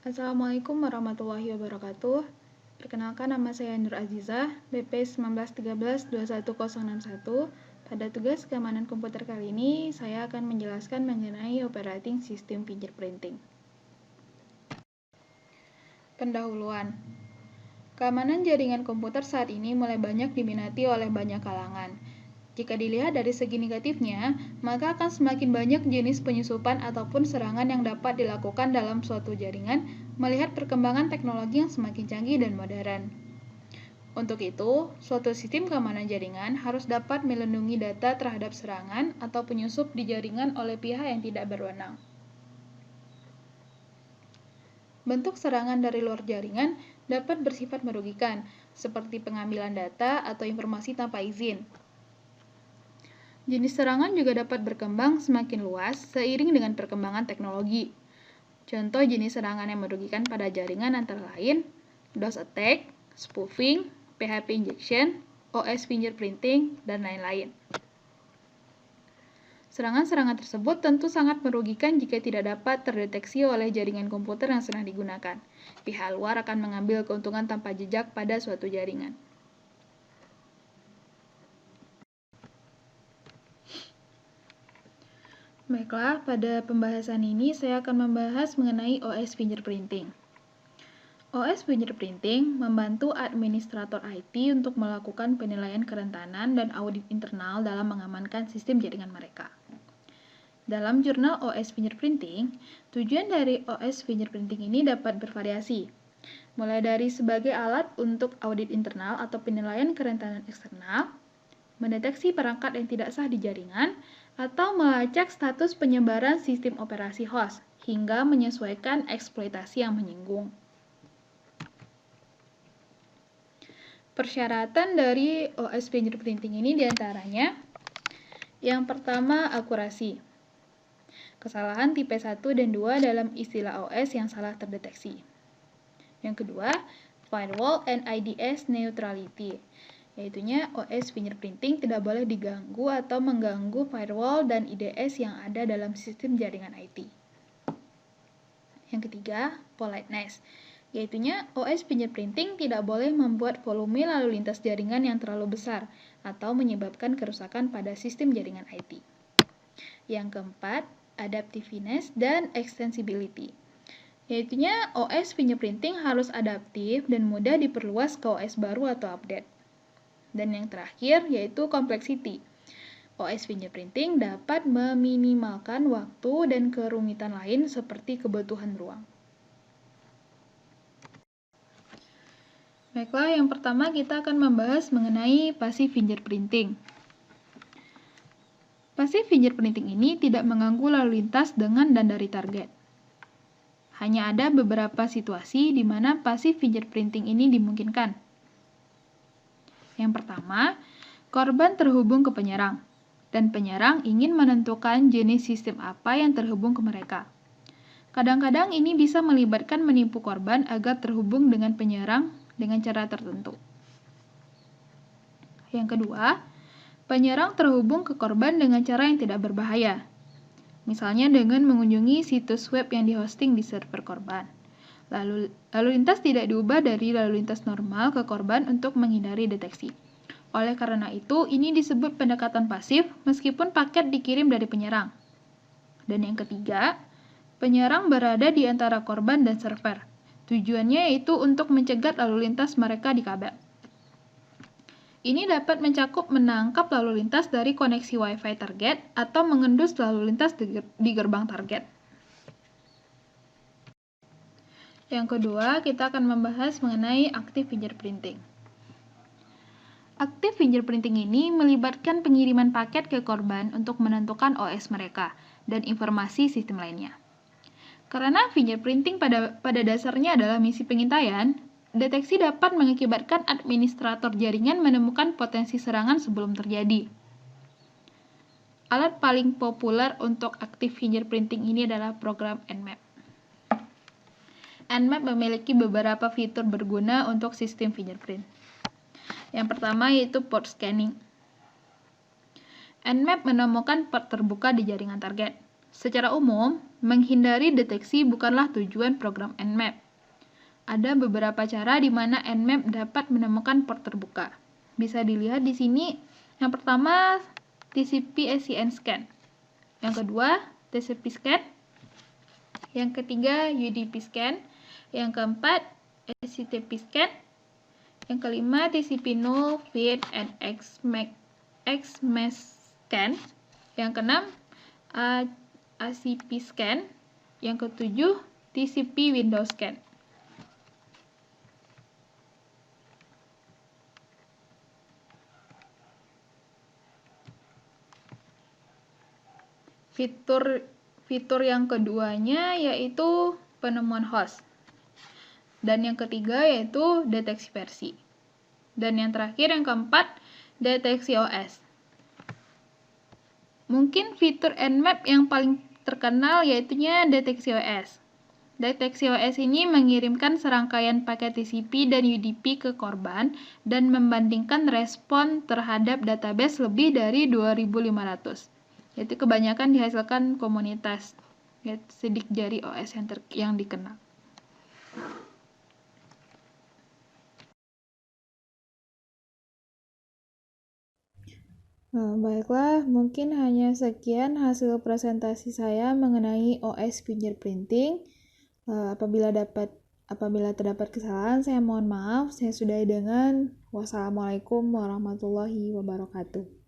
Assalamualaikum warahmatullahi wabarakatuh. Perkenalkan, nama saya Nur Azizah, BP 1913-21061. Pada tugas keamanan komputer kali ini, saya akan menjelaskan mengenai operating system fingerprinting. Pendahuluan. Keamanan jaringan komputer saat ini mulai banyak diminati oleh banyak kalangan. Jika dilihat dari segi negatifnya, maka akan semakin banyak jenis penyusupan ataupun serangan yang dapat dilakukan dalam suatu jaringan melihat perkembangan teknologi yang semakin canggih dan modern. Untuk itu, suatu sistem keamanan jaringan harus dapat melindungi data terhadap serangan atau penyusup di jaringan oleh pihak yang tidak berwenang. Bentuk serangan dari luar jaringan dapat bersifat merugikan, seperti pengambilan data atau informasi tanpa izin. Jenis serangan juga dapat berkembang semakin luas seiring dengan perkembangan teknologi. Contoh jenis serangan yang merugikan pada jaringan antara lain DOS attack, spoofing, PHP injection, OS fingerprinting, dan lain-lain. Serangan-serangan tersebut tentu sangat merugikan jika tidak dapat terdeteksi oleh jaringan komputer yang sedang digunakan. Pihak luar akan mengambil keuntungan tanpa jejak pada suatu jaringan. Baiklah, pada pembahasan ini saya akan membahas mengenai OS fingerprinting. OS fingerprinting membantu administrator IT untuk melakukan penilaian kerentanan dan audit internal dalam mengamankan sistem jaringan mereka. Dalam jurnal OS fingerprinting, tujuan dari OS fingerprinting ini dapat bervariasi, mulai dari sebagai alat untuk audit internal atau penilaian kerentanan eksternal, mendeteksi perangkat yang tidak sah di jaringan, atau melacak status penyebaran sistem operasi host, hingga menyesuaikan eksploitasi yang menyinggung. Persyaratan dari OS fingerprinting ini diantaranya, yang pertama, akurasi. Kesalahan tipe 1 dan 2 dalam istilah OS yang salah terdeteksi. Yang kedua, firewall and IDS neutrality. Yaitunya OS fingerprinting tidak boleh diganggu atau mengganggu firewall dan IDS yang ada dalam sistem jaringan IT. Yang ketiga, politeness. Yaitunya OS fingerprinting tidak boleh membuat volume lalu lintas jaringan yang terlalu besar atau menyebabkan kerusakan pada sistem jaringan IT. Yang keempat, adaptiveness dan extensibility. Yaitunya OS fingerprinting harus adaptif dan mudah diperluas ke OS baru atau update. Dan yang terakhir yaitu complexity. OS fingerprinting dapat meminimalkan waktu dan kerumitan lain seperti kebutuhan ruang. Baiklah, yang pertama kita akan membahas mengenai passive fingerprinting. Passive fingerprinting ini tidak mengganggu lalu lintas dengan dan dari target. Hanya ada beberapa situasi di mana passive fingerprinting ini dimungkinkan. Yang pertama, korban terhubung ke penyerang, dan penyerang ingin menentukan jenis sistem apa yang terhubung ke mereka. Kadang-kadang ini bisa melibatkan menipu korban agar terhubung dengan penyerang dengan cara tertentu. Yang kedua, penyerang terhubung ke korban dengan cara yang tidak berbahaya, misalnya dengan mengunjungi situs web yang dihosting di server korban. Lalu lintas tidak diubah dari lalu lintas normal ke korban untuk menghindari deteksi. Oleh karena itu, ini disebut pendekatan pasif meskipun paket dikirim dari penyerang. Dan yang ketiga, penyerang berada di antara korban dan server. Tujuannya yaitu untuk mencegat lalu lintas mereka di kabel. Ini dapat mencakup menangkap lalu lintas dari koneksi Wi-Fi target atau mengendus lalu lintas di gerbang target. Yang kedua, kita akan membahas mengenai active fingerprinting. Active fingerprinting ini melibatkan pengiriman paket ke korban untuk menentukan OS mereka dan informasi sistem lainnya. Karena fingerprinting pada dasarnya adalah misi pengintaian, deteksi dapat mengakibatkan administrator jaringan menemukan potensi serangan sebelum terjadi. Alat paling populer untuk active fingerprinting ini adalah program Nmap. Nmap memiliki beberapa fitur berguna untuk sistem fingerprint. Yang pertama yaitu port scanning. Nmap menemukan port terbuka di jaringan target. Secara umum, menghindari deteksi bukanlah tujuan program Nmap. Ada beberapa cara di mana Nmap dapat menemukan port terbuka. Bisa dilihat di sini. Yang pertama, TCP/SCN scan. Yang kedua, TCP scan. Yang ketiga, UDP scan. Yang keempat, HTTP scan. Yang kelima, TCP null, feed, and XMAC scan. Yang keenam, ACP scan. Yang ketujuh, TCP window scan. Fitur yang keduanya yaitu penemuan host. Dan yang ketiga yaitu deteksi versi. Dan yang terakhir, yang keempat, deteksi OS. Mungkin fitur Nmap yang paling terkenal yaitunya deteksi OS. Deteksi OS ini mengirimkan serangkaian paket TCP dan UDP ke korban dan membandingkan respon terhadap database lebih dari 2.500. Yaitu kebanyakan dihasilkan komunitas sidik jari OS yang dikenal. Baiklah, mungkin hanya sekian hasil presentasi saya mengenai OS fingerprinting. Apabila terdapat kesalahan, saya mohon maaf. Saya sudahi dengan wassalamualaikum warahmatullahi wabarakatuh.